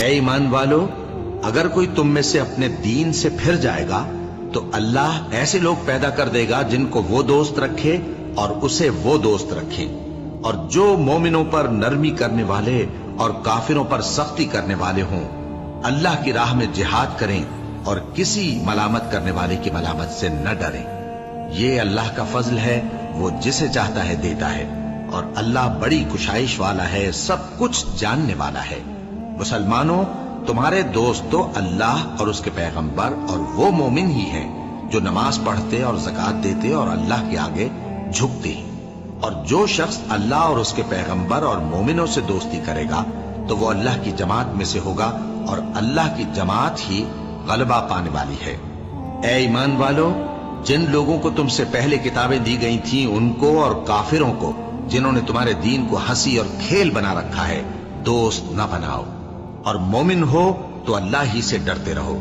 اے ایمان والو، اگر کوئی تم میں سے اپنے دین سے پھر جائے گا تو اللہ ایسے لوگ پیدا کر دے گا جن کو وہ دوست رکھے اور اسے وہ دوست رکھے، اور جو مومنوں پر نرمی کرنے والے اور کافروں پر سختی کرنے والے ہوں، اللہ کی راہ میں جہاد کریں اور کسی ملامت کرنے والے کی ملامت سے نہ ڈریں۔ یہ اللہ کا فضل ہے، وہ جسے چاہتا ہے دیتا ہے، اور اللہ بڑی کشائش والا ہے، سب کچھ جاننے والا ہے۔ مسلمانوں، تمہارے دوست تو اللہ اور اس کے پیغمبر اور وہ مومن ہی ہیں جو نماز پڑھتے اور زکوٰۃ دیتے اور اللہ کے آگے جھکتے ہیں، اور جو شخص اللہ اور اس کے پیغمبر اور مومنوں سے دوستی کرے گا تو وہ اللہ کی جماعت میں سے ہوگا، اور اللہ کی جماعت ہی غلبہ پانے والی ہے۔ اے ایمان والو، جن لوگوں کو تم سے پہلے کتابیں دی گئی تھیں ان کو اور کافروں کو جنہوں نے تمہارے دین کو ہنسی اور کھیل بنا رکھا ہے دوست نہ بناؤ، اور مومن ہو تو اللہ ہی سے ڈرتے رہو۔